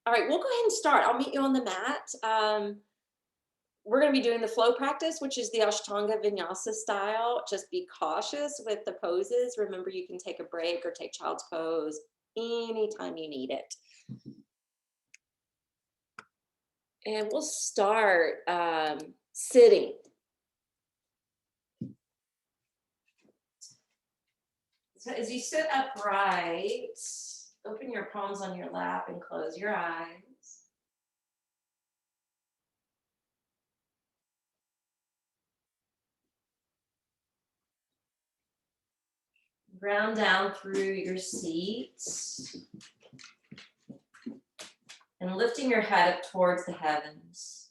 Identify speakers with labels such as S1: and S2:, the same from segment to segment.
S1: All right, we'll go ahead and start. I'll meet you on the mat. We're going to be doing the flow practice, which is the Ashtanga Vinyasa style. Just be cautious with the poses. Remember, you can take a break or take child's pose anytime you need it. And we'll start sitting. So as you sit upright, open your palms on your lap and close your eyes. Ground down through your seat and lifting your head up towards the heavens.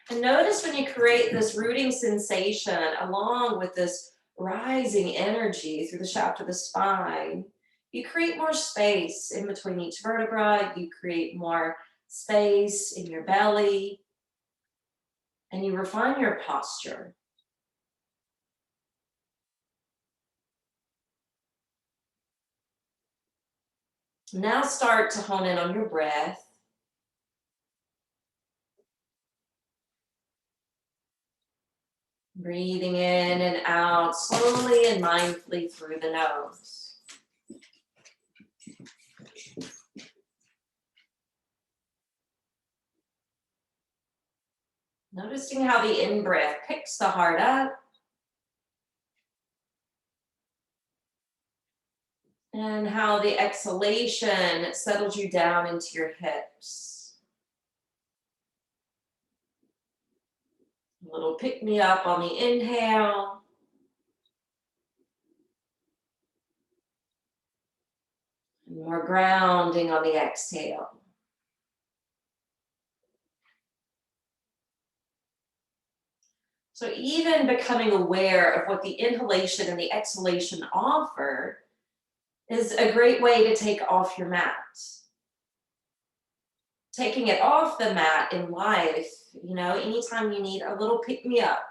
S1: And notice when you create this rooting sensation along with this rising energy through the shaft of the spine, you create more space in between each vertebra, you create more space in your belly, and you refine your posture. Now start to hone in on your breath. Breathing in and out slowly and mindfully through the nose. Noticing how the in-breath picks the heart up. And how the exhalation settles you down into your hips. A little pick-me-up on the inhale. And more grounding on the exhale. So even becoming aware of what the inhalation and the exhalation offer is a great way to take off your mat. Taking it off the mat in life, anytime you need a little pick-me-up.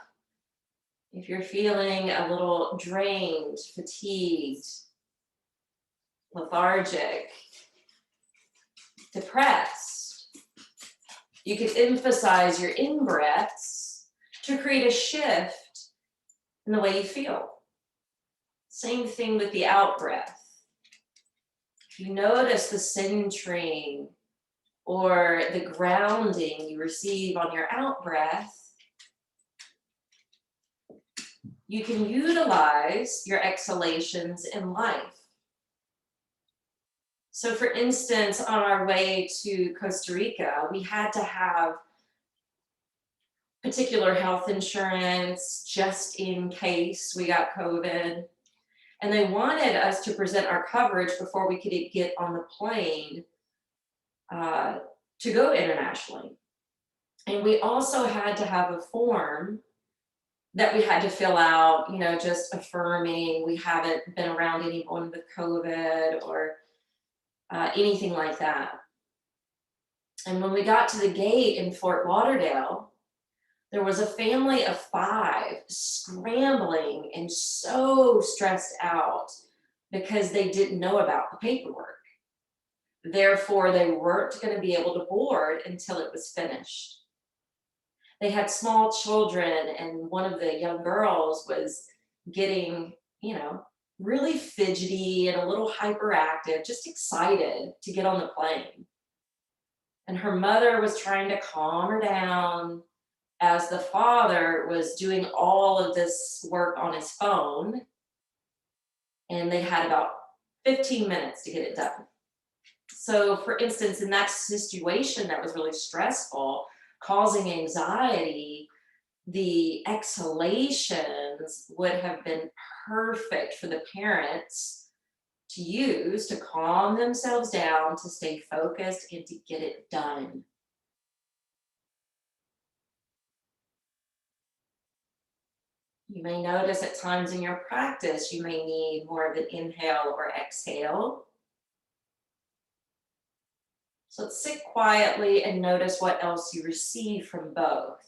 S1: If you're feeling a little drained, fatigued, lethargic, depressed, you can emphasize your in-breaths to create a shift in the way you feel. Same thing with the out-breath. If you notice the centering or the grounding you receive on your out-breath, you can utilize your exhalations in life. So for instance, on our way to Costa Rica, we had to have particular health insurance just in case we got COVID. And they wanted us to present our coverage before we could get on the plane to go internationally. And we also had to have a form that we had to fill out, just affirming we haven't been around anyone with COVID or anything like that. And when we got to the gate in Fort Lauderdale, there was a family of 5 scrambling and so stressed out because they didn't know about the paperwork. Therefore, they weren't going to be able to board until it was finished. They had small children, and one of the young girls was getting, really fidgety and a little hyperactive, just excited to get on the plane. And her mother was trying to calm her down as the father was doing all of this work on his phone. And they had about 15 minutes to get it done. So for instance, in that situation that was really stressful, causing anxiety, the exhalations would have been perfect for the parents to use to calm themselves down, to stay focused, and to get it done. You may notice at times in your practice, you may need more of an inhale or exhale. So let's sit quietly and notice what else you receive from both.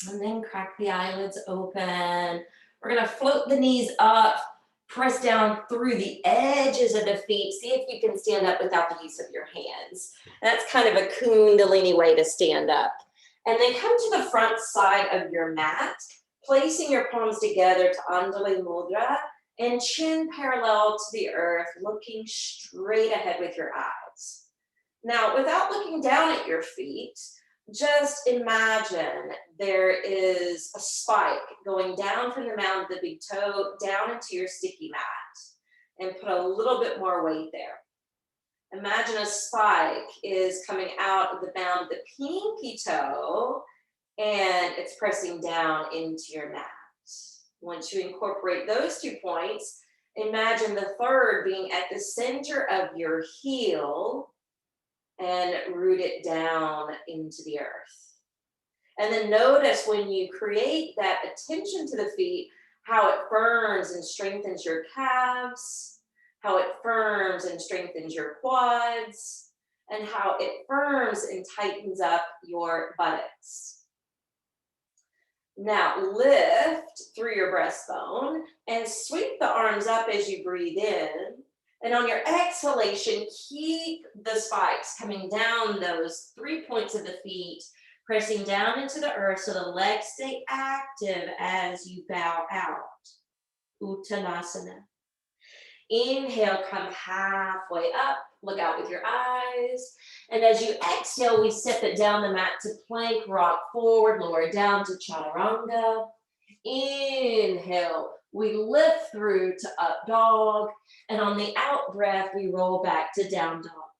S1: And then crack the eyelids open. We're gonna float the knees up, press down through the edges of the feet. See if you can stand up without the use of your hands. That's kind of a kundalini way to stand up. And then come to the front side of your mat, placing your palms together to Andali Mudra and chin parallel to the earth, looking straight ahead with your eyes. Now, without looking down at your feet, just imagine there is a spike going down from the mound of the big toe down into your sticky mat, and put a little bit more weight there. Imagine a spike is coming out of the mound of the pinky toe and it's pressing down into your mat. Once you incorporate those 2 points, imagine the third being at the center of your heel and root it down into the earth. And then notice when you create that attention to the feet, how it firms and strengthens your calves, how it firms and strengthens your quads, and how it firms and tightens up your buttocks. Now lift through your breastbone and sweep the arms up as you breathe in. And on your exhalation, keep the spikes coming down those 3 points of the feet, pressing down into the earth so the legs stay active as you bow out. Uttanasana. Inhale, come halfway up, look out with your eyes. And as you exhale, we step it down the mat to plank, rock forward, lower down to chaturanga. Inhale, we lift through to up dog. And on the out breath, we roll back to down dog.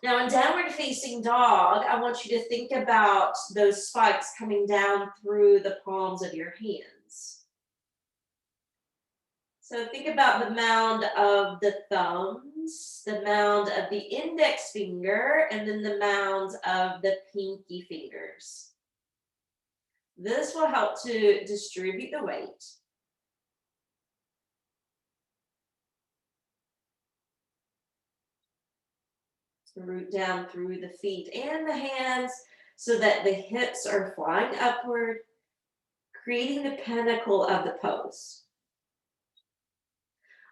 S1: Now in downward facing dog, I want you to think about those spikes coming down through the palms of your hands. So think about the mound of the thumbs, the mound of the index finger, and then the mounds of the pinky fingers. This will help to distribute the weight. Root down through the feet and the hands so that the hips are flying upward, creating the pinnacle of the pose.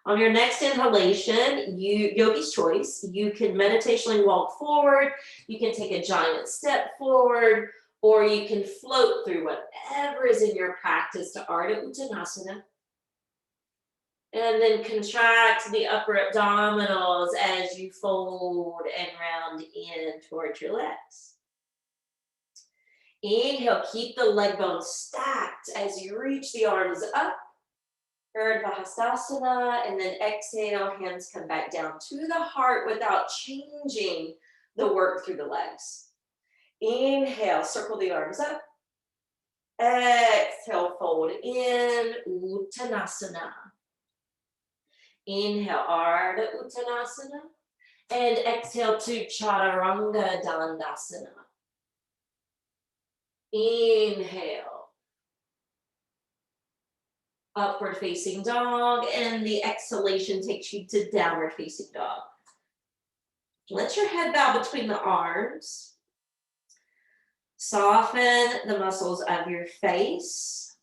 S1: On your next inhalation, yogi's choice, you can meditationally walk forward, you can take a giant step forward, or you can float through whatever is in your practice to Ardha Uttanasana. And then contract the upper abdominals as you fold and round in towards your legs. Inhale, keep the leg bones stacked as you reach the arms up. Urdhva Hastasana, and then exhale, hands come back down to the heart without changing the work through the legs. Inhale, circle the arms up. Exhale, fold in, Uttanasana. Inhale, Ardha Uttanasana. And exhale to Chaturanga Dandasana. Inhale. Upward facing dog, and the exhalation takes you to downward facing dog. Let your head bow between the arms. Soften the muscles of your face.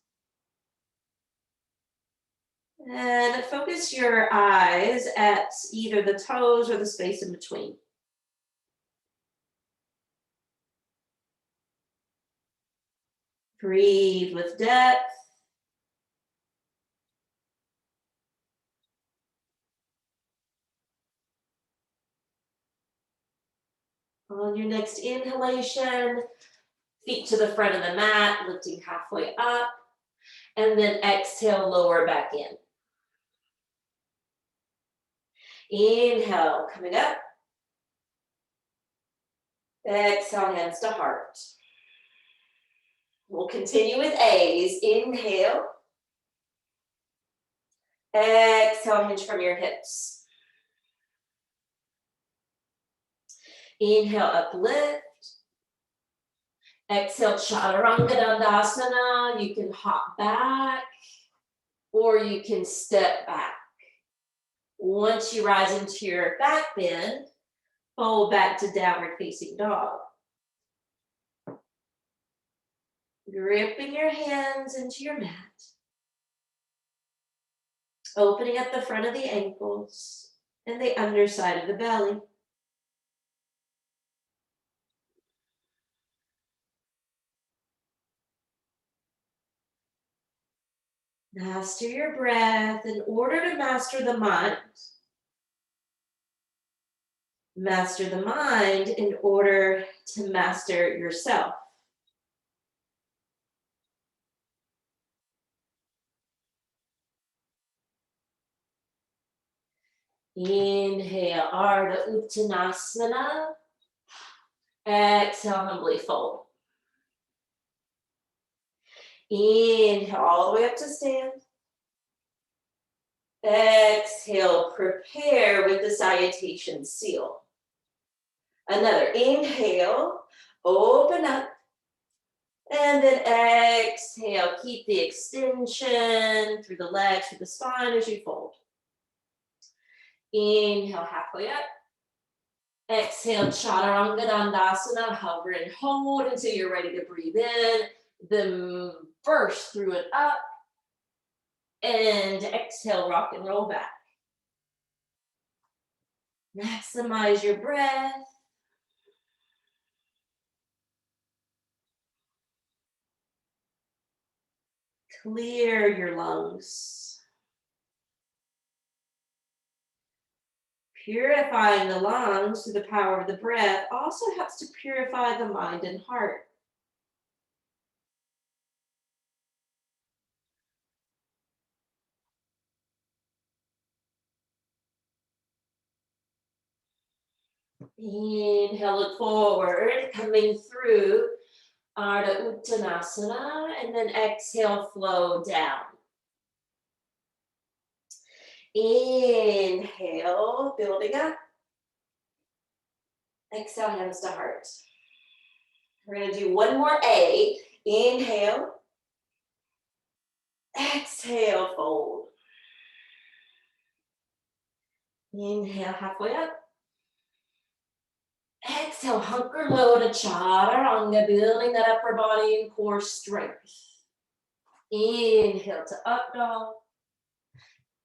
S1: And focus your eyes at either the toes or the space in between. Breathe with depth. On your next inhalation, feet to the front of the mat, lifting halfway up, and then exhale, lower back in. Inhale, coming up. Exhale, hands to heart. We'll continue with A's. Inhale. Exhale, hinge from your hips. Inhale, uplift. Exhale, Chaturanga Dandasana. You can hop back or you can step back. Once you rise into your back bend, fold back to downward facing dog. Gripping your hands into your mat. Opening at the front of the ankles and the underside of the belly. Master your breath in order to master the mind. Master the mind in order to master yourself. Inhale, Ardha Uttanasana. Exhale, humbly fold. Inhale all the way up to stand. Exhale, prepare with the salutation seal. Another inhale, open up. And then exhale, keep the extension through the legs, through the spine as you fold. Inhale, halfway up. Exhale, Chaturanga Dandasana, hover and hold until you're ready to breathe in. Then burst through and up. And exhale, rock and roll back. Maximize your breath. Clear your lungs. Purifying the lungs through the power of the breath also helps to purify the mind and heart. Inhale, look forward, coming through Ardha Uttanasana, and then exhale, flow down. Inhale, building up. Exhale, hands to heart. We're going to do one more A. Inhale. Exhale, fold. Inhale, halfway up. Exhale, hunker low to Chaturanga, building that upper body and core strength. Inhale to up dog.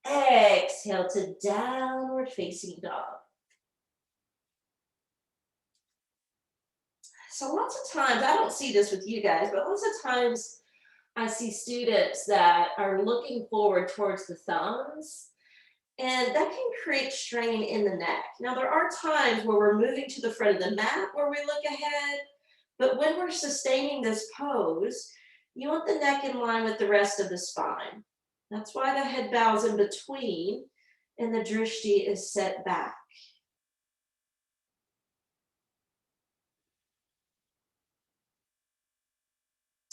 S1: Exhale to downward facing dog. So lots of times, I don't see this with you guys, but lots of times I see students that are looking forward towards the thumbs, and that can create strain in the neck. Now, there are times where we're moving to the front of the mat where we look ahead, but when we're sustaining this pose, you want the neck in line with the rest of the spine. That's why the head bows in between and the drishti is set back.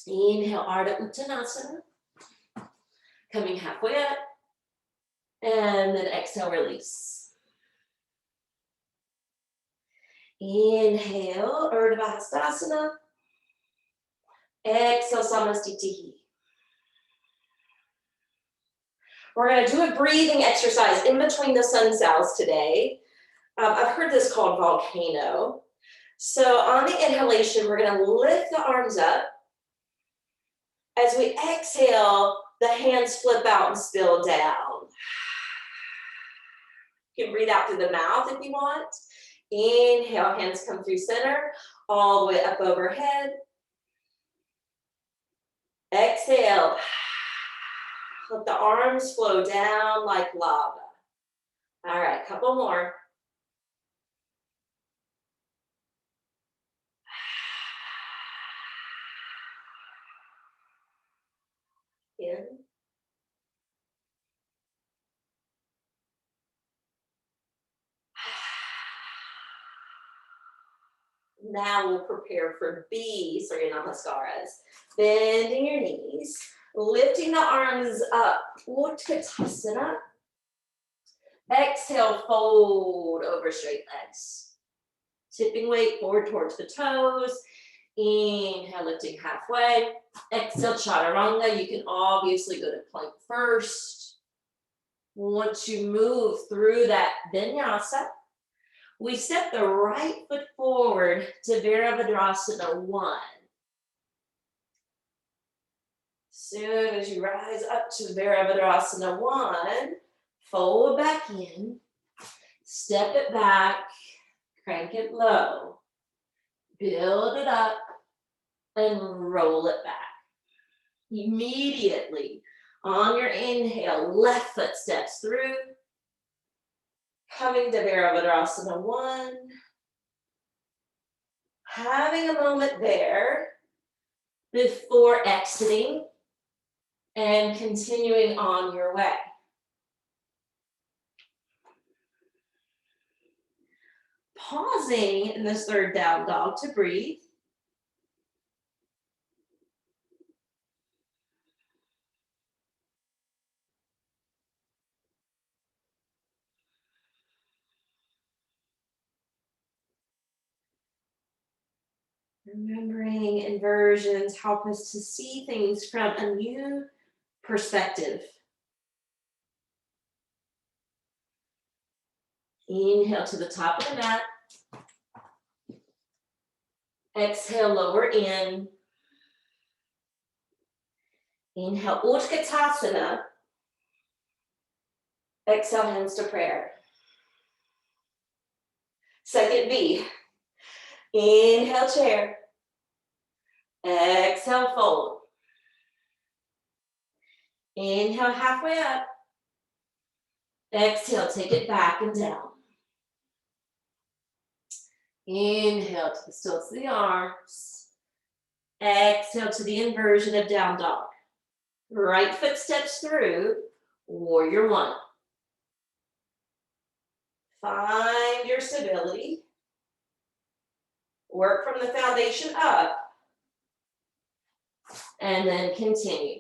S1: Inhale, Ardha Uttanasana. Coming halfway up. And then exhale, release. Inhale, Urdhva Hastasana. Exhale, Samastitihi. We're going to do a breathing exercise in between the sun cells today. I've heard this called volcano. So on the inhalation, we're going to lift the arms up. As we exhale, the hands flip out and spill down. You can breathe out through the mouth if you want. Inhale, hands come through center, all the way up overhead. Exhale. Let the arms flow down like lava. All right, couple more. In. Now we'll prepare for B, so your namaskaras. Bending your knees, lifting the arms up, Utkatasana. Exhale, fold over straight legs. Tipping weight forward towards the toes. Inhale, lifting halfway. Exhale, Chaturanga. You can obviously go to plank first. Once you move through that vinyasa, we step the right foot forward to Virabhadrasana 1. Soon as you rise up to Virabhadrasana 1, fold back in, step it back, crank it low, build it up, and roll it back. Immediately on your inhale, left foot steps through, coming to Virabhadrasana 1, having a moment there before exiting and continuing on your way. Pausing in this third down dog to breathe. Remembering inversions help us to see things from a new perspective. Inhale to the top of the mat. Exhale, lower in. Inhale, Utkatasana. Exhale, hands to prayer. Second B. Inhale, chair. Exhale, fold. Inhale, halfway up. Exhale, take it back and down. Inhale to the stilts of the arms. Exhale to the inversion of down dog. Right foot steps through, warrior 1. Find your stability. Work from the foundation up. And then continue.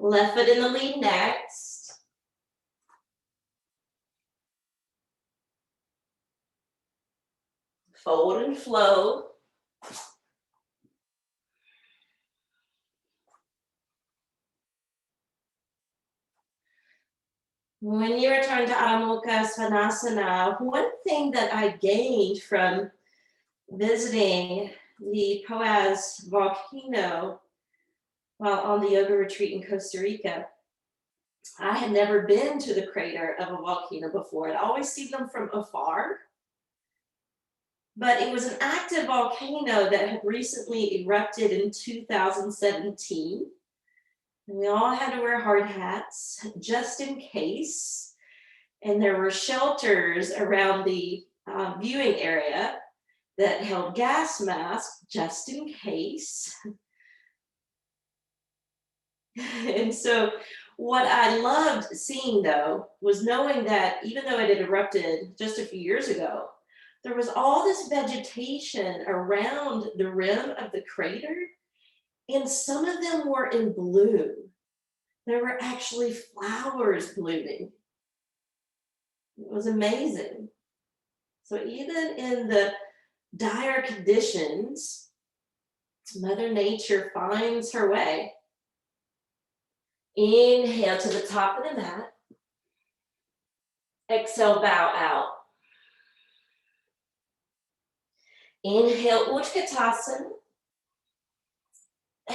S1: Left foot in the lead next. Fold and flow. When you return to Adho Mukha Svanasana, one thing that I gained from visiting the Poás volcano while on the yoga retreat in Costa Rica, I had never been to the crater of a volcano before. I'd always seen them from afar. But it was an active volcano that had recently erupted in 2017. And we all had to wear hard hats just in case. And there were shelters around the viewing area that held gas masks just in case. And so what I loved seeing, though, was knowing that even though it had erupted just a few years ago, there was all this vegetation around the rim of the crater, and some of them were in bloom. There were actually flowers blooming. It was amazing. So even in the dire conditions, Mother Nature finds her way. Inhale to the top of the mat. Exhale, bow out. Inhale, Utkatasana.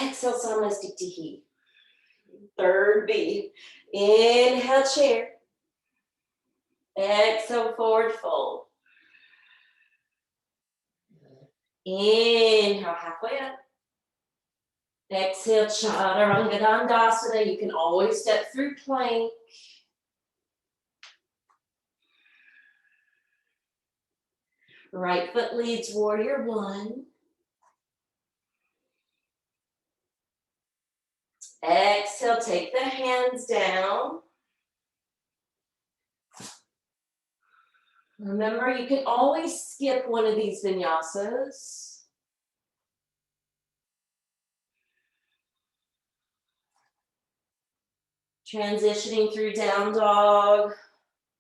S1: Exhale, Samasthiti. Third B. Inhale, chair. Exhale, forward fold. Inhale, halfway up. Exhale, Chaturanga Dandasana. You can always step through plank. Right foot leads warrior 1. Exhale, take the hands down. Remember, you can always skip one of these vinyasas. Transitioning through down dog,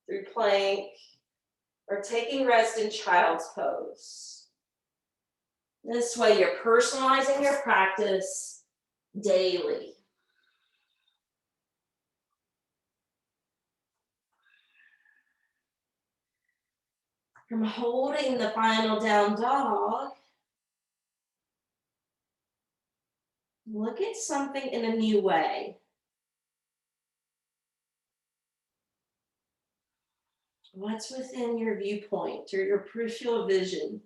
S1: through plank, or taking rest in child's pose. This way you're personalizing your practice daily. From holding the final down dog, look at something in a new way. What's within your viewpoint or your peripheral vision?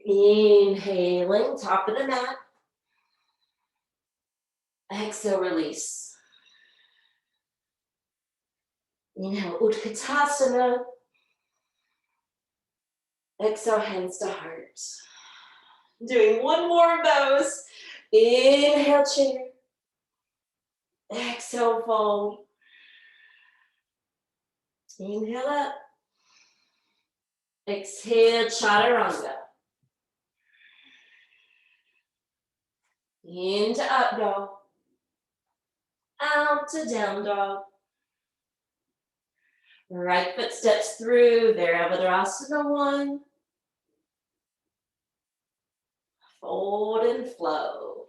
S1: Inhaling, top of the mat. Exhale, release. Inhale, Utkatasana. Exhale, hands to heart. Doing one more of those. Inhale, chair. Exhale, fold. Inhale up. Exhale, chaturanga. Into up dog. Out to down dog. Right foot steps through, Virabhadrasana 1. Fold and flow.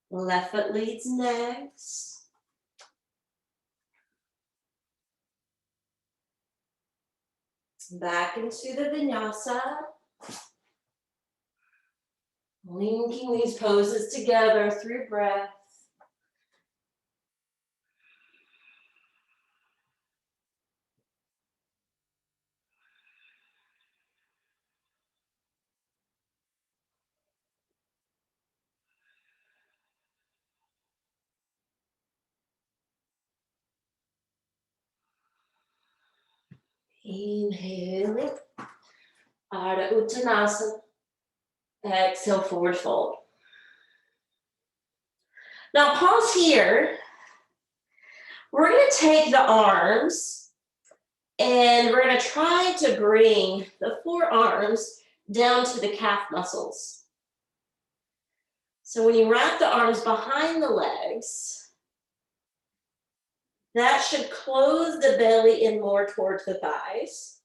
S1: Left foot leads next. Back into the vinyasa. Linking these poses together through breath. Inhaling. Ardha Uttanasana. Exhale, forward fold. Now pause here. We're going to take the arms and we're going to try to bring the forearms down to the calf muscles. So when you wrap the arms behind the legs, that should close the belly in more towards the thighs.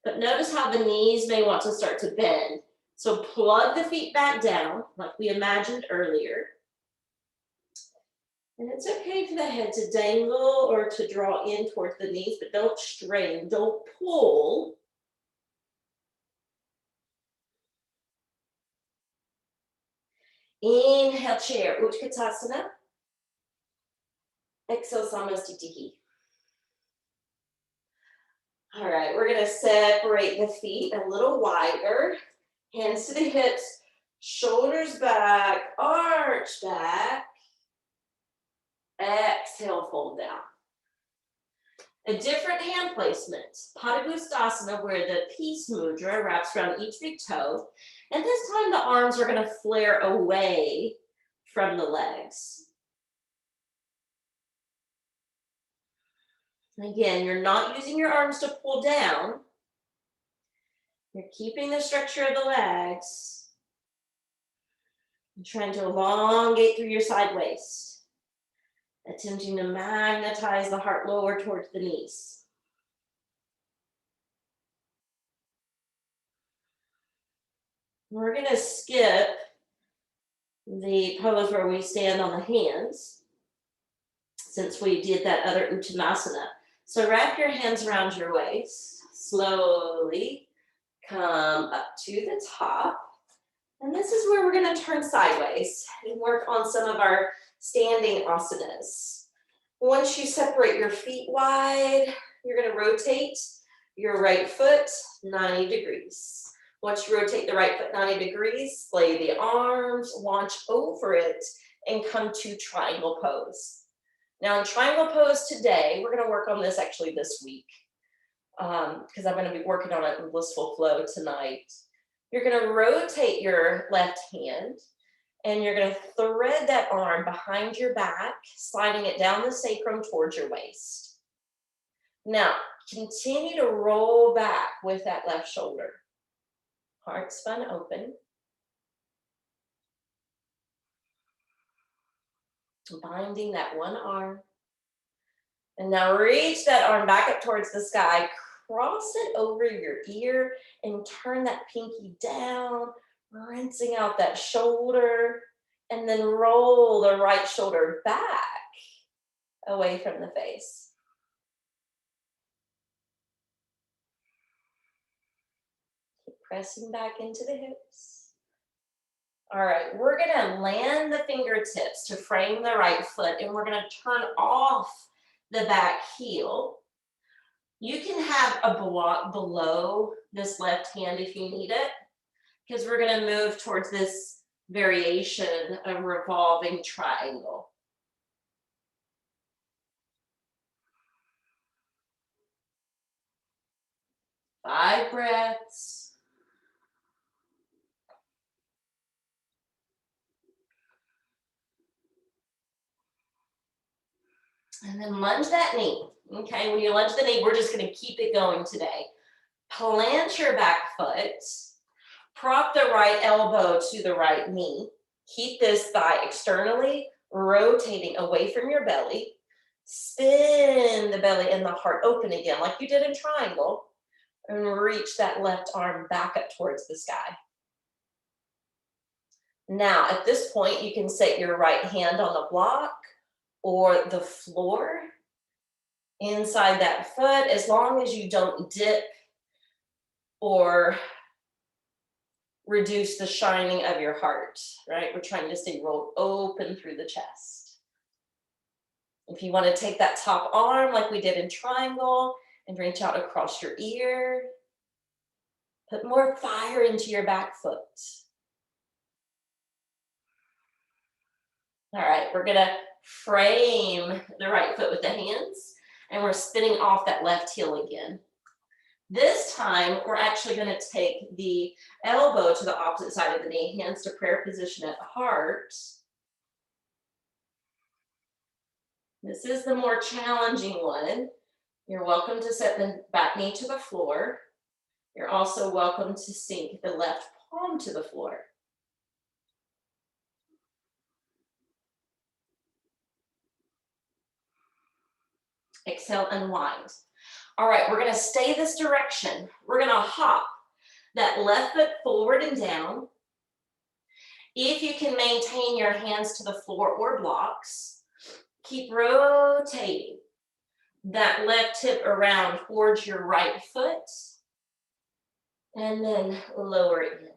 S1: But notice how the knees may want to start to bend. So plug the feet back down like we imagined earlier. And it's okay for the head to dangle or to draw in towards the knees, but don't strain, don't pull. Inhale, chair, Utkatasana. Exhale, Samasthiti. All right, we're gonna separate the feet a little wider. Hands to the hips, shoulders back, arch back. Exhale, fold down. A different hand placement. Padangusthasana, where the peace mudra wraps around each big toe. And this time the arms are gonna flare away from the legs. Again, you're not using your arms to pull down. You're keeping the structure of the legs. And trying to elongate through your side waist. Attempting to magnetize the heart lower towards the knees. We're gonna skip the pose where we stand on the hands since we did that other Uttanasana. So wrap your hands around your waist. Slowly come up to the top. And this is where we're gonna turn sideways and work on some of our standing asanas. Once you separate your feet wide, you're gonna rotate your right foot 90 degrees. Once you rotate the right foot 90 degrees, splay the arms, launch over it, and come to triangle pose. Now in triangle pose today, we're gonna work on this actually this week because I'm gonna be working on it in blissful flow tonight. You're gonna rotate your left hand and you're gonna thread that arm behind your back, sliding it down the sacrum towards your waist. Now, continue to roll back with that left shoulder. Heart spun open. Binding that one arm. And now reach that arm back up towards the sky, cross it over your ear and turn that pinky down, rinsing out that shoulder, and then roll the right shoulder back away from the face. Keep pressing back into the hips. All right, we're gonna land the fingertips to frame the right foot, and we're gonna turn off the back heel. You can have a block below this left hand if you need it, because we're gonna move towards this variation of revolving triangle. 5 breaths. And then lunge that knee. Okay, when you lunge the knee, we're just gonna keep it going today. Plant your back foot. Prop the right elbow to the right knee. Keep this thigh externally rotating away from your belly. Spin the belly and the heart open again, like you did in triangle. And reach that left arm back up towards the sky. Now, at this point, you can set your right hand on the block or the floor inside that foot, as long as you don't dip or reduce the shining of your heart, right? We're trying to stay rolled open through the chest. If you want to take that top arm like we did in triangle and reach out across your ear, put more fire into your back foot. All right, we're gonna frame the right foot with the hands, and we're spinning off that left heel again. This time, we're actually gonna take the elbow to the opposite side of the knee, hands to prayer position at the heart. This is the more challenging one. You're welcome to set the back knee to the floor. You're also welcome to sink the left palm to the floor. Exhale, unwind. All right, we're gonna stay this direction. We're gonna hop that left foot forward and down. If you can maintain your hands to the floor or blocks, keep rotating that left hip around towards your right foot, and then lower it in.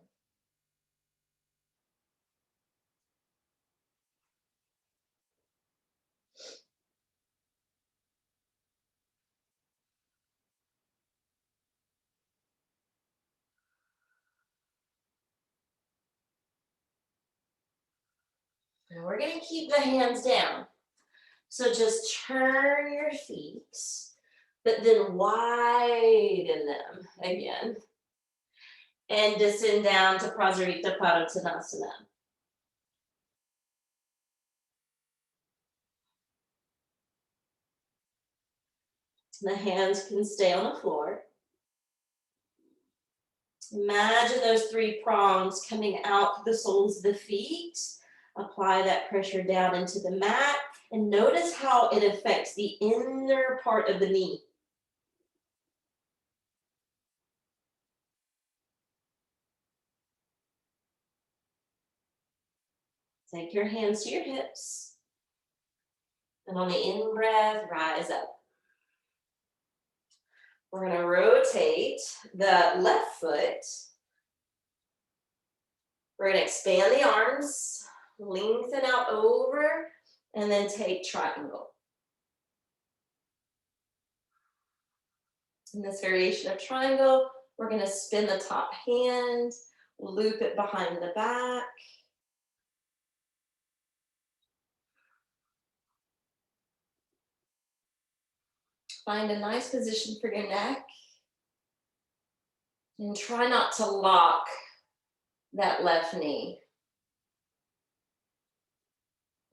S1: And we're gonna keep the hands down. So just turn your feet, but then widen them again. And descend down to Prasarita Padottanasana. The hands can stay on the floor. Imagine those 3 prongs coming out the soles of the feet. Apply that pressure down into the mat, and notice how it affects the inner part of the knee. Take your hands to your hips. And on the in-breath, rise up. We're going to rotate the left foot. We're going to expand the arms, lengthen out over, and then take triangle. In this variation of triangle, we're going to spin the top hand, loop it behind the back. Find a nice position for your neck. And try not to lock that left knee.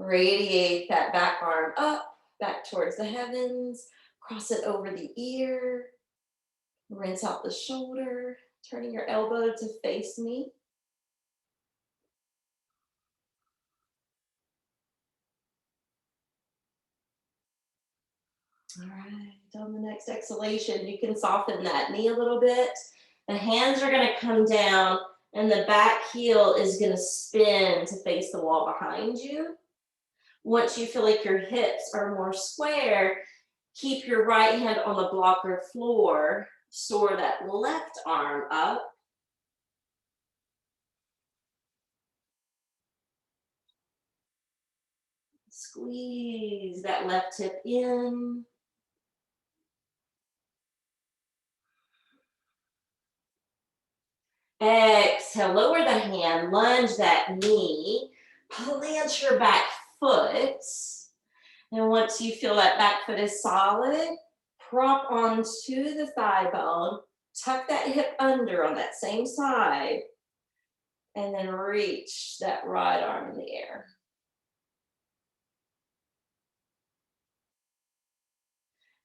S1: Radiate that back arm up, back towards the heavens. Cross it over the ear. Rinse out the shoulder. Turning your elbow to face me. All right, on the next exhalation, you can soften that knee a little bit. The hands are gonna come down and the back heel is gonna spin to face the wall behind you. Once you feel like your hips are more square, keep your right hand on the blocker floor, soar that left arm up. Squeeze that left hip in. Exhale, lower the hand, lunge that knee, plant your back foot. And once you feel that back foot is solid, prop onto the thigh bone, tuck that hip under on that same side, and then reach that right arm in the air.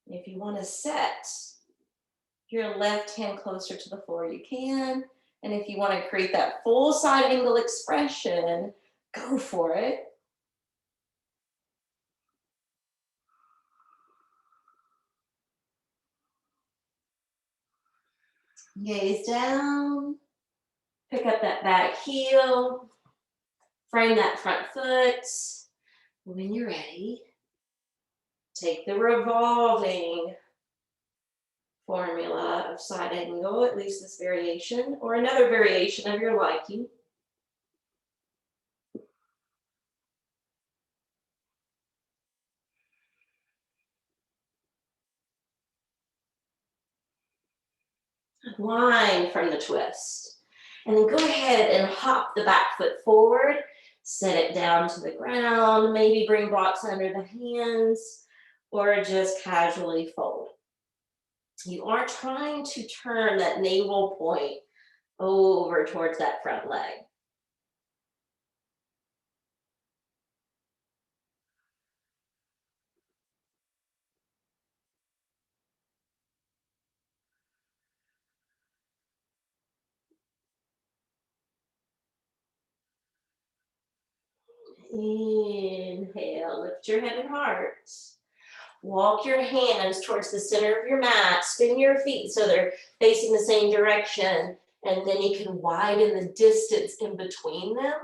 S1: If you want to set your left hand closer to the floor, you can. And if you want to create that full side angle expression, go for it. Gaze down, pick up that back heel, frame that front foot. When you're ready, take the revolving formula of side angle, at least this variation, or another variation of your liking. Line from the twist. And then go ahead and hop the back foot forward, set it down to the ground, maybe bring blocks under the hands, or just casually fold. You are trying to turn that navel point over towards that front leg. Inhale, lift your head and heart. Walk your hands towards the center of your mat. Spin your feet so they're facing the same direction. And then you can widen the distance in between them.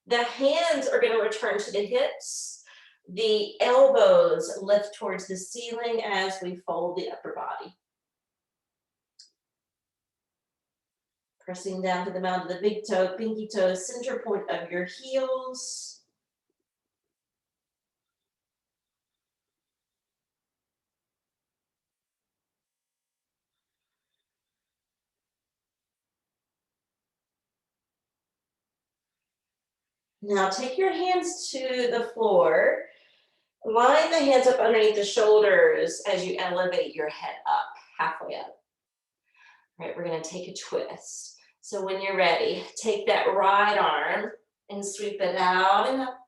S1: The hands are going to return to the hips. The elbows lift towards the ceiling as we fold the upper body. Pressing down to the mount of the big toe, pinky toe, center point of your heels. Now take your hands to the floor. Line the hands up underneath the shoulders as you elevate your head up, halfway up. All right, we're gonna take a twist. So when you're ready, take that right arm and sweep it out and up.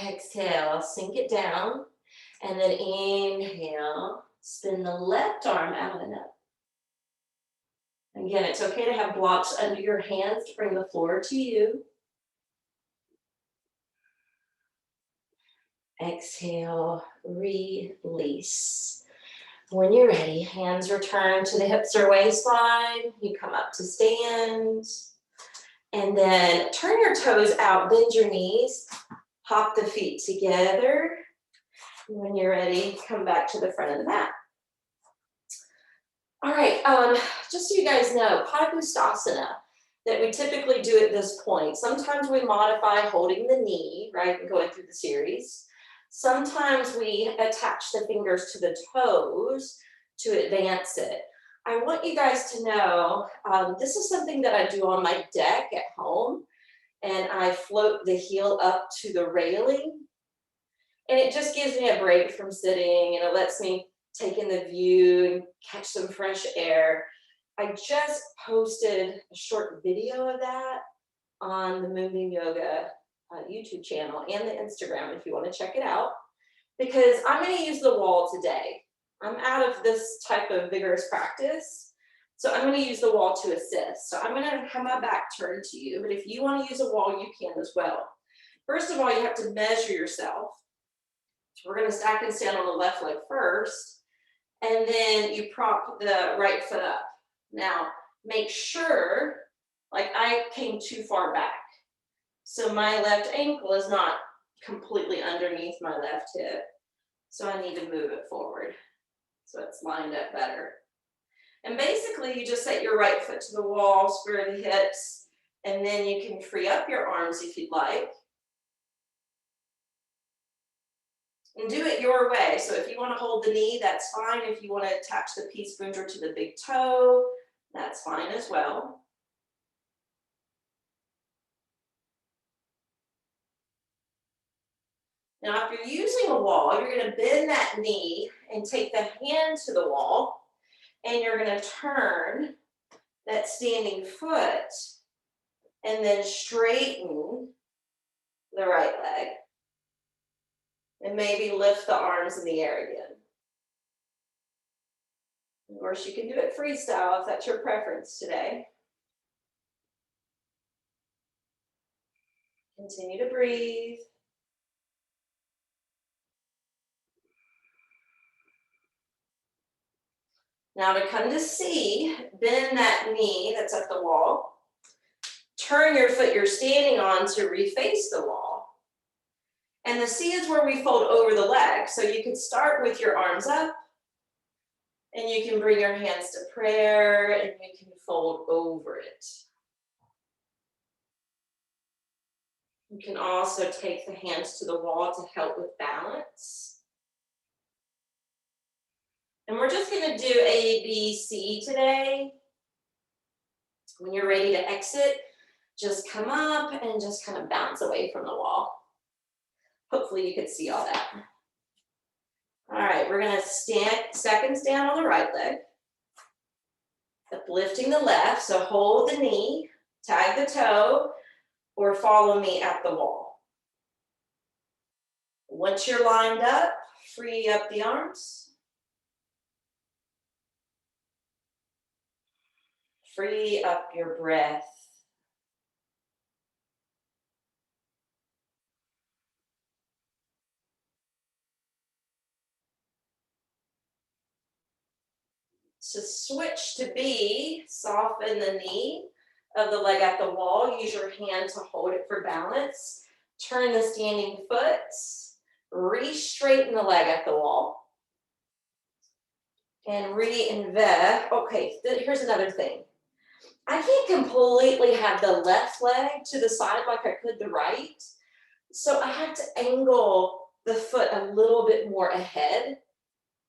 S1: Exhale, sink it down. And then inhale, spin the left arm out and up. Again, it's okay to have blocks under your hands to bring the floor to you. Exhale, release. When you're ready, hands return to the hips or waistline. You come up to stand. And then turn your toes out, bend your knees, hop the feet together. When you're ready, come back to the front of the mat. All right, just so you guys know, Padangusthasana that we typically do at this point, sometimes we modify holding the knee, right, and going through the series. Sometimes we attach the fingers to the toes to advance it. I want you guys to know, this is something that I do on my deck at home, and I float the heel up to the railing, and it just gives me a break from sitting, and it lets me take in the view and catch some fresh air. I just posted a short video of that on the Moonbeam Yoga YouTube channel and the Instagram if you want to check it out, because I'm going to use the wall today. I'm out of this type of vigorous practice, so I'm going to use the wall to assist. So I'm going to have my back turned to you, but if you want to use a wall, you can as well. First of all, you have to measure yourself. So we're gonna stack and stand on the left leg first, and then you prop the right foot up. Now, make sure, like I came too far back. So my left ankle is not completely underneath my left hip. So I need to move it forward so it's lined up better. And basically you just set your right foot to the wall, square the hips, and then you can free up your arms if you'd like. And do it your way. So if you want to hold the knee, that's fine. If you want to attach the pea splinter to the big toe, that's fine as well. Now, if you're using a wall, you're going to bend that knee and take the hand to the wall, and you're going to turn that standing foot and then straighten the right leg. And maybe lift the arms in the air again. Of course, you can do it freestyle if that's your preference today. Continue to breathe. Now to come to C, bend that knee that's at the wall. Turn your foot you're standing on to reface the wall. And the C is where we fold over the leg. So you can start with your arms up, and you can bring your hands to prayer, and you can fold over it. You can also take the hands to the wall to help with balance. And we're just going to do A, B, C today. When you're ready to exit, just come up and just kind of bounce away from the wall. Hopefully you could see all that. All right, we're going to stack and stand on the right leg. Uplifting the left, so hold the knee, tag the toe, or follow me at the wall. Once you're lined up, free up the arms. Free up your breath. To switch to B, soften the knee of the leg at the wall. Use your hand to hold it for balance. Turn the standing foot. Re-straighten the leg at the wall. And reinvest. Okay, here's another thing. I can't completely have the left leg to the side like I could the right. So I have to angle the foot a little bit more ahead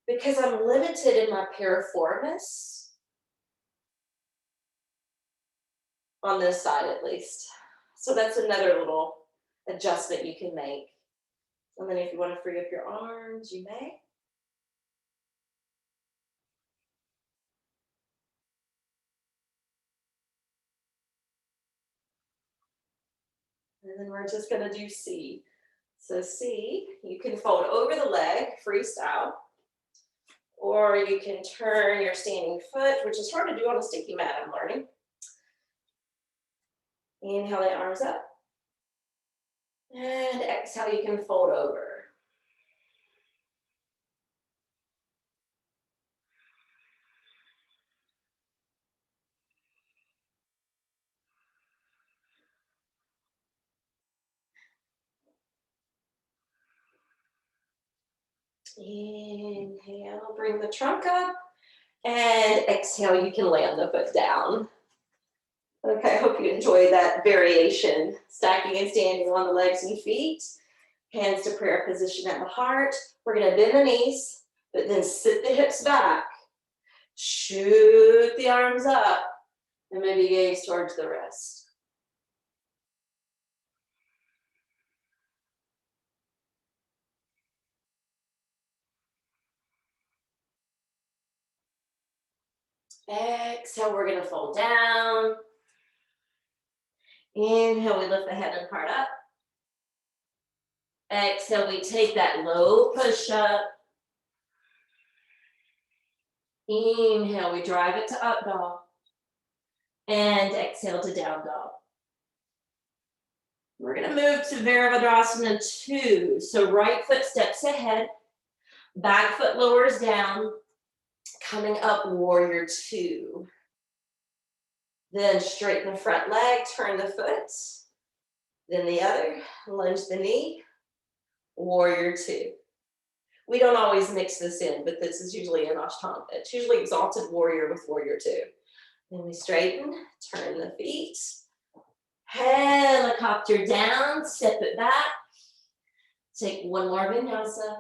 S1: because I'm limited in my piriformis. On this side at least. So that's another little adjustment you can make. And then if you want to free up your arms, you may. And then we're just going to do C. So C, you can fold over the leg, freestyle, or you can turn your standing foot, which is hard to do on a sticky mat, I'm learning. Inhale the arms up. And exhale, you can fold over. Inhale, bring the trunk up. And exhale, you can land the foot down. Okay, I hope you enjoyed that variation. Stacking and standing on the legs and feet. Hands to prayer position at the heart. We're going to bend the knees, but then sit the hips back. Shoot the arms up, and maybe gaze towards the wrist. Exhale, we're going to fold down. Inhale, we lift the head and heart up. Exhale, we take that low push up. Inhale, we drive it to up dog. And exhale to down dog. We're gonna move to Virabhadrasana 2. So right foot steps ahead, back foot lowers down, coming up warrior 2. Then straighten the front leg, turn the foot, then the other, lunge the knee, warrior 2. We don't always mix this in, but this is usually in Ashtanga. It's usually exalted warrior with warrior 2. Then we straighten, turn the feet, helicopter down, step it back. Take one more vinyasa.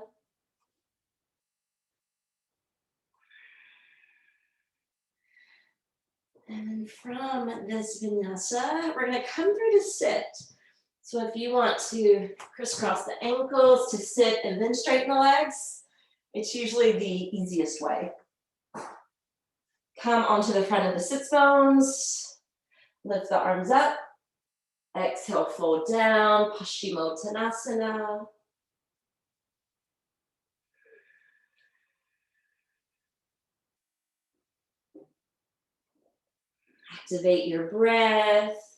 S1: And from this vinyasa, we're gonna come through to sit. So if you want to crisscross the ankles to sit and then straighten the legs, it's usually the easiest way. Come onto the front of the sits bones, lift the arms up, exhale, fold down, Paschimottanasana. Activate your breath.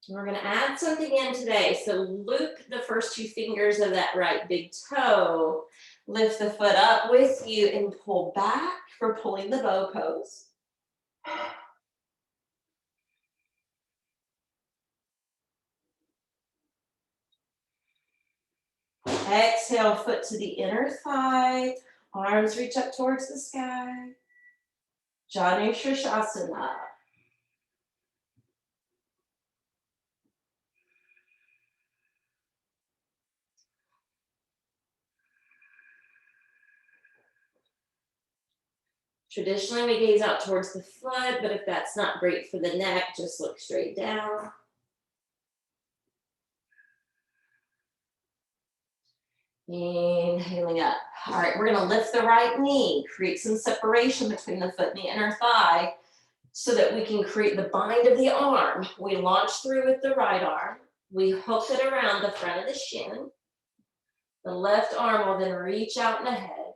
S1: We're going to add something in today. So loop the first 2 fingers of that right big toe. Lift the foot up with you and pull back for pulling the bow pose. Exhale, foot to the inner thigh. Arms reach up towards the sky. Janu Shirshasana. Traditionally, we gaze out towards the foot, but if that's not great for the neck, just look straight down. Inhaling up. All right, we're gonna lift the right knee, create some separation between the foot and the inner thigh so that we can create the bind of the arm. We launch through with the right arm. We hook it around the front of the shin. The left arm will then reach out and ahead,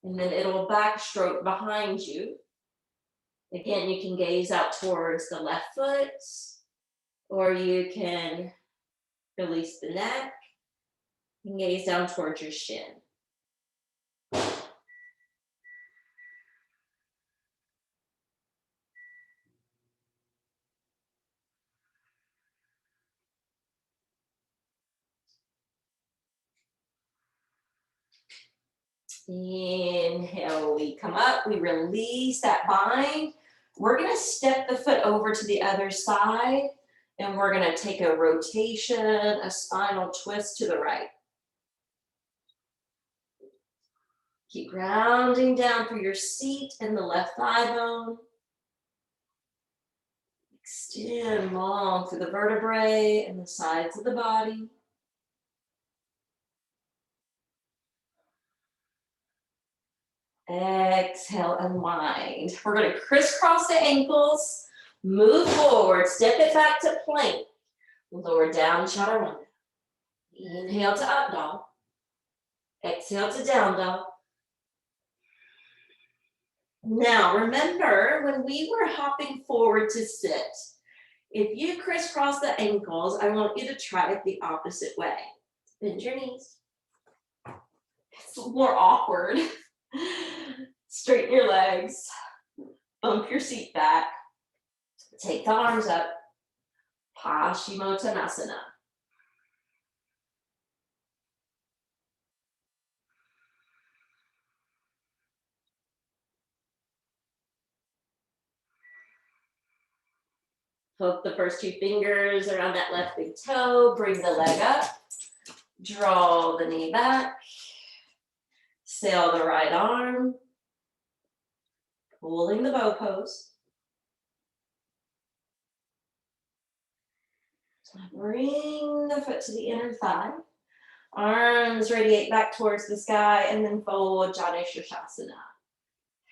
S1: and then it'll backstroke behind you. Again, you can gaze out towards the left foot, or you can release the neck and gaze down towards your shin. Inhale, we come up, we release that bind. We're gonna step the foot over to the other side, and we're gonna take a rotation, a spinal twist to the right. Keep grounding down through your seat and the left thigh bone. Extend long through the vertebrae and the sides of the body. Exhale, unwind. We're going to crisscross the ankles, move forward, step it back to plank, lower down, chaturanga. Inhale to up dog. Exhale to down dog. Now, remember when we were hopping forward to sit, if you crisscross the ankles, I want you to try it the opposite way. Bend your knees. It's more awkward. Straighten your legs. Bump your seat back. Take the arms up. Paschimottanasana. Hook the first 2 fingers around that left big toe. Bring the leg up. Draw the knee back. Sail the right arm. Pulling the bow pose. Bring the foot to the inner thigh. Arms radiate back towards the sky, and then fold Janu Shirshasana.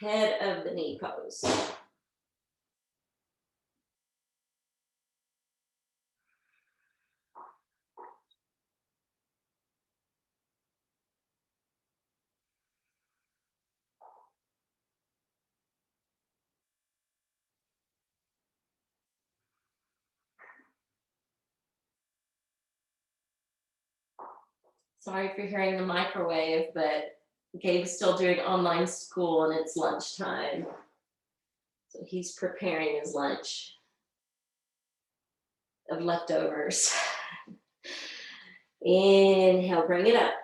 S1: Head of the knee pose. Sorry if you're hearing the microwave, but Gabe's still doing online school and it's lunchtime. So he's preparing his lunch of leftovers. Inhale, bring it up.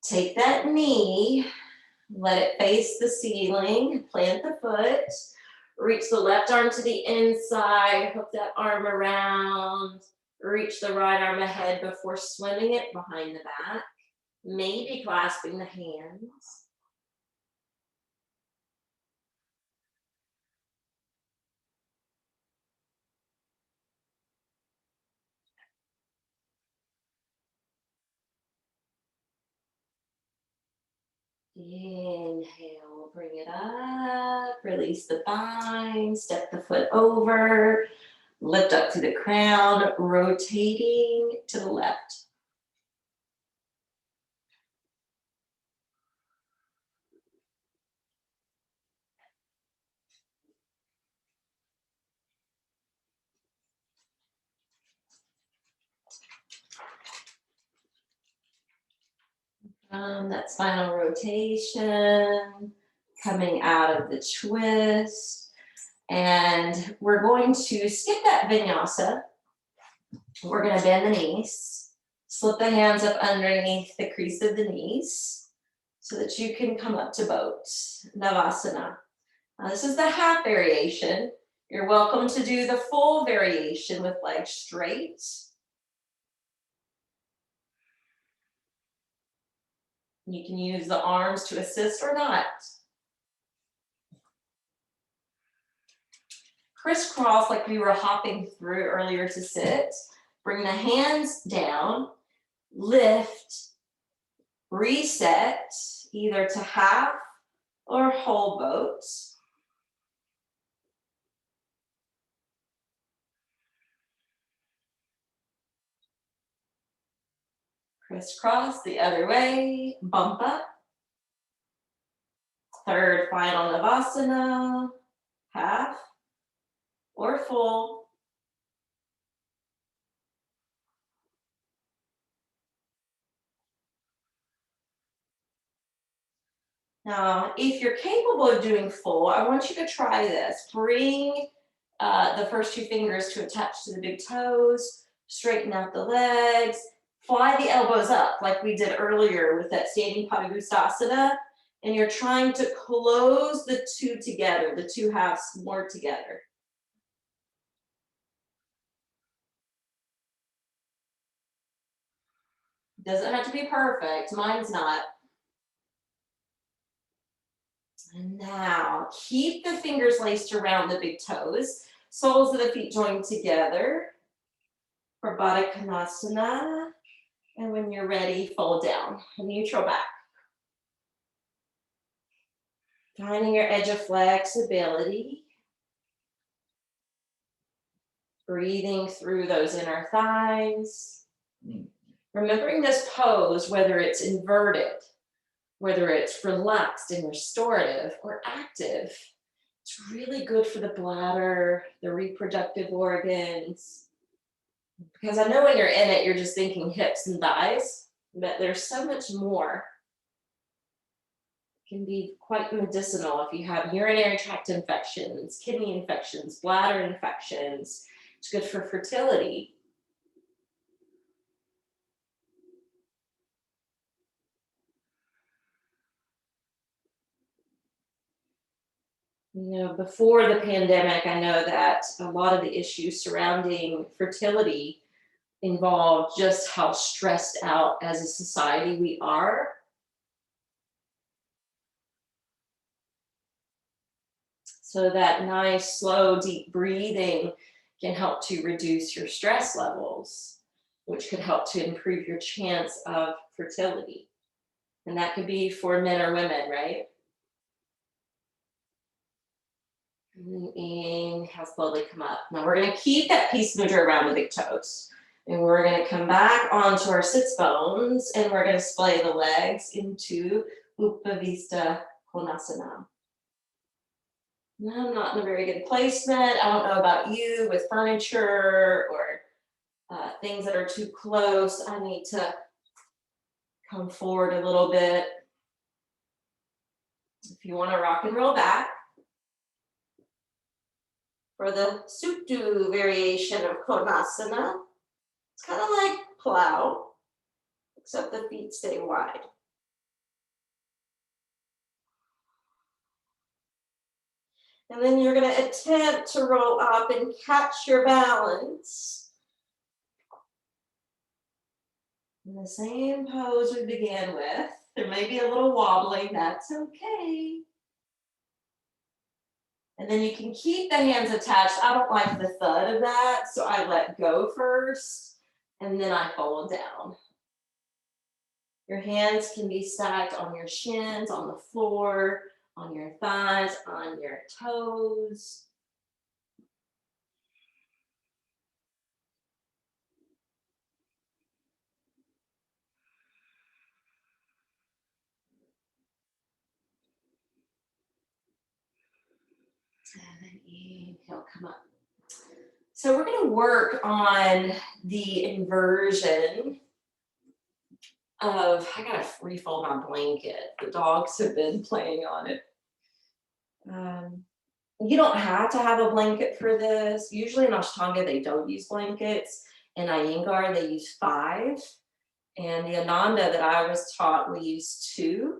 S1: Take that knee, let it face the ceiling, plant the foot, reach the left arm to the inside, hook that arm around, reach the right arm ahead before swimming it behind the back, maybe clasping the hands. Inhale, bring it up, release the bind, step the foot over, lift up to the crown, rotating to the left. That spinal rotation, coming out of the twist. And we're going to skip that vinyasa. We're going to bend the knees, slip the hands up underneath the crease of the knees so that you can come up to boat, Navasana. Now, this is the half variation. You're welcome to do the full variation with legs straight. You can use the arms to assist or not. Crisscross like we were hopping through earlier to sit. Bring the hands down, lift, reset, either to half or whole boat. Crisscross the other way, bump up. Third final Navasana, half or full. Now, if you're capable of doing full, I want you to try this. Bring the first two fingers to attach to the big toes, straighten out the legs, fly the elbows up like we did earlier with that standing Padangusthasana, and you're trying to close the two together, the two halves more together. Doesn't have to be perfect, mine's not. And now, keep the fingers laced around the big toes, soles of the feet joined together for Baddha Konasana. And when you're ready, fold down, neutral back. Finding your edge of flexibility. Breathing through those inner thighs. Remembering this pose, whether it's inverted, whether it's relaxed and restorative or active, it's really good for the bladder, the reproductive organs. Because I know when you're in it, you're just thinking hips and thighs, but there's so much more. It can be quite medicinal if you have urinary tract infections, kidney infections, bladder infections. It's good for fertility. You know, before the pandemic, I know that a lot of the issues surrounding fertility involve just how stressed out as a society we are. So that nice, slow, deep breathing can help to reduce your stress levels, which could help to improve your chance of fertility. And that could be for men or women, right? Inhale, slowly come up. Now we're going to keep that peace mudra around the big toes. And we're going to come back onto our sits bones and we're going to splay the legs into Upavista Konasana. Now I'm not in a very good placement. I don't know about you with furniture or things that are too close. I need to Come forward a little bit. If you want to rock and roll back. For the Suptu variation of Konasana, it's kind of like plow, except the feet stay wide. And then you're going to attempt to roll up and catch your balance. In the same pose we began with. There may be a little wobbling, that's okay. And then you can keep the hands attached. I don't like the thud of that, so I let go first, and then I fold down. Your hands can be stacked on your shins, on the floor, on your thighs, on your toes. And then inhale, come up. So we're going to work on the inversion of, I got to refold my blanket. The dogs have been playing on it. You don't have to have a blanket for this. Usually in Ashtanga, they don't use blankets. In Iyengar, they use 5. And the Ananda that I was taught, we use 2.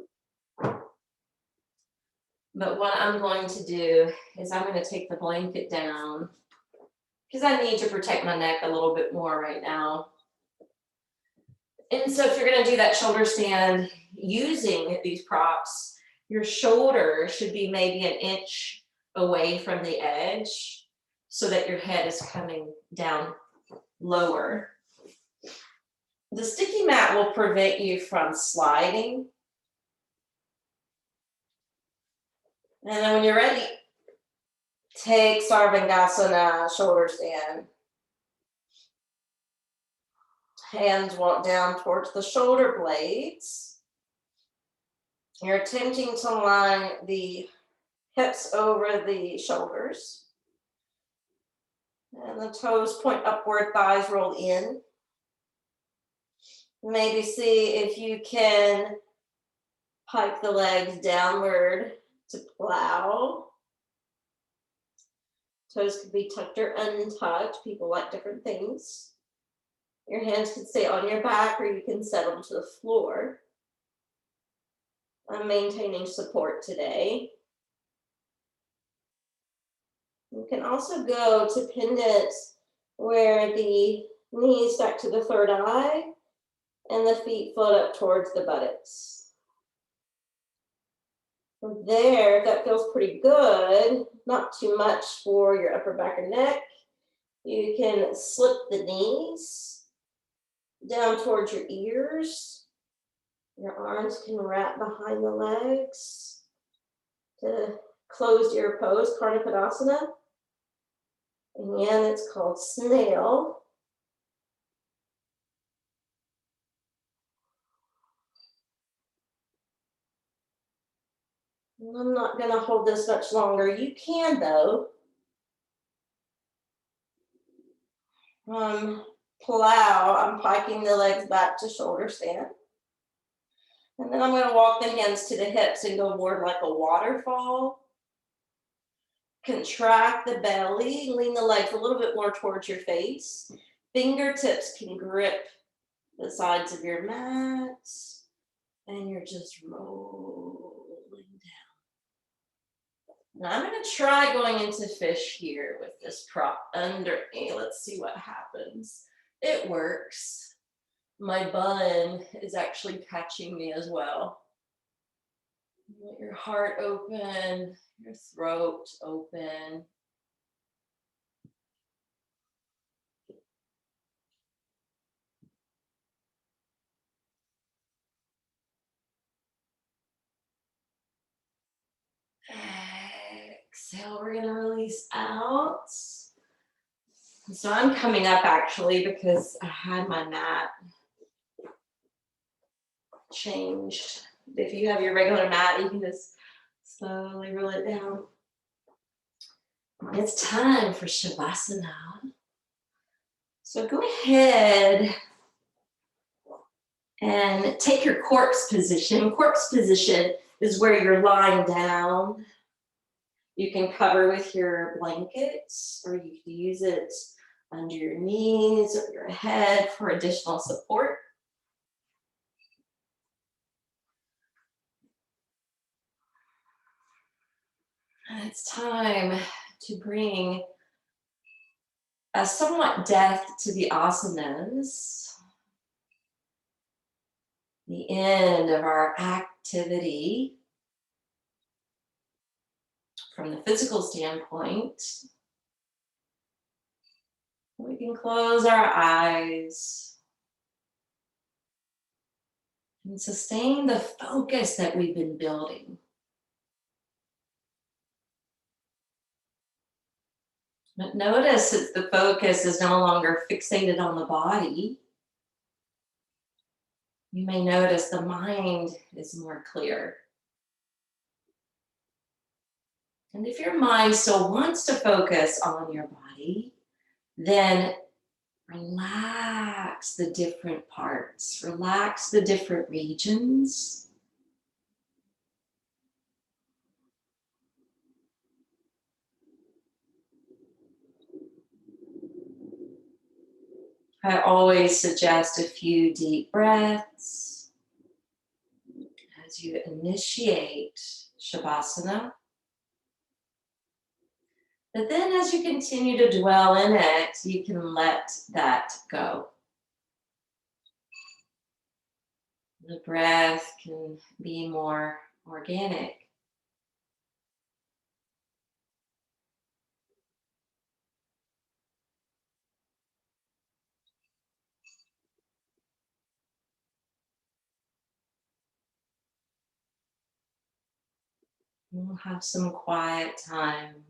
S1: But what I'm going to do is I'm going to take the blanket down because I need to protect my neck a little bit more right now. And so if you're going to do that shoulder stand using these props, your shoulder should be maybe an inch away from the edge so that your head is coming down lower. The sticky mat will prevent you from sliding. And then when you're ready, take Sarvangasana, shoulder stand. Hands walk down towards the shoulder blades. You're attempting to line the hips over the shoulders. And the toes point upward, thighs roll in. Maybe see if you can pike the legs downward to plow. Toes could be tucked or untucked. People like different things. Your hands can stay on your back or you can settle to the floor. I'm maintaining support today. You can also go to pendant where the knees stack to the third eye and the feet float up towards the buttocks. From there, if that feels pretty good, not too much for your upper back and neck, you can slip the knees down towards your ears. Your arms can wrap behind the legs to closed ear pose, Karna Padasana. Again, it's called snail. I'm not going to hold this much longer. You can, though. Plow, I'm piking the legs back to shoulder stand. And then I'm going to walk the hands to the hips and go more like a waterfall. Contract the belly, lean the legs a little bit more towards your face. Fingertips can grip the sides of your mat. And you're just rolling down. Now I'm going to try going into fish here with this prop under me. Let's see what happens. It works. My bun is actually catching me as well. Let your heart open, your throat open. Exhale, we're gonna release out. So I'm coming up actually because I had my mat changed. If you have your regular mat, you can just slowly roll it down. It's time for Shavasana. So go ahead And take your corpse position. Corpse position is where you're lying down. You can cover with your blanket, or you can use it under your knees or your head for additional support. And it's time to bring a somewhat death to the asanas, the end of our activity from the physical standpoint. We can close our eyes and sustain the focus that we've been building. But notice that the focus is no longer fixated on the body. You may notice the mind is more clear. And if your mind still wants to focus on your body, then relax the different parts, relax the different regions. I always suggest a few deep breaths as you initiate Shavasana. But then as you continue to dwell in it, you can let that go. The breath can be more organic. We'll have some quiet time.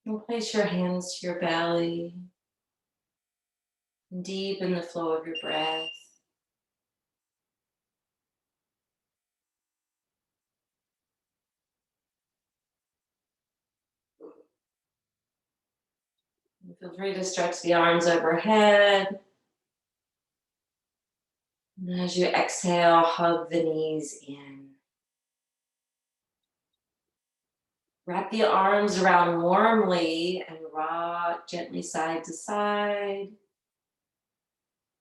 S1: And place your hands to your belly and deepen the flow of your breath. And feel free to stretch the arms overhead. And as you exhale, hug the knees in. Wrap the arms around warmly and rock gently side to side.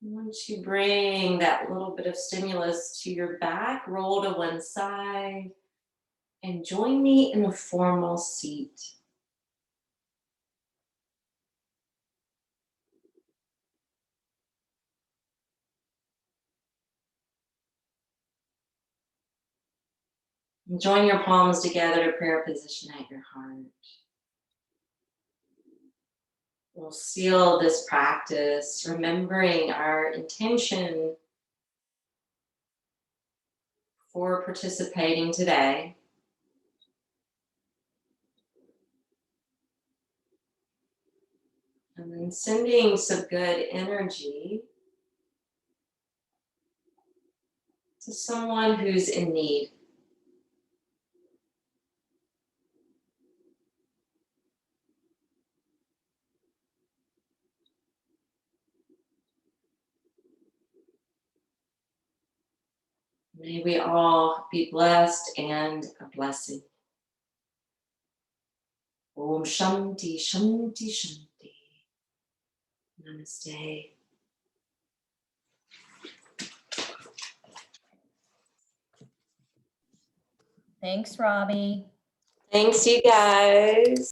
S1: Once you bring that little bit of stimulus to your back, roll to one side. and join me in a formal seat. And join your palms together to prayer position at your heart. We'll seal this practice, remembering our intention for participating today. And then sending some good energy to someone who's in need. May we all be blessed and a blessing. Om Shanti, Shanti, Shanti. Namaste.
S2: Thanks, Robbie.
S1: Thanks, you guys.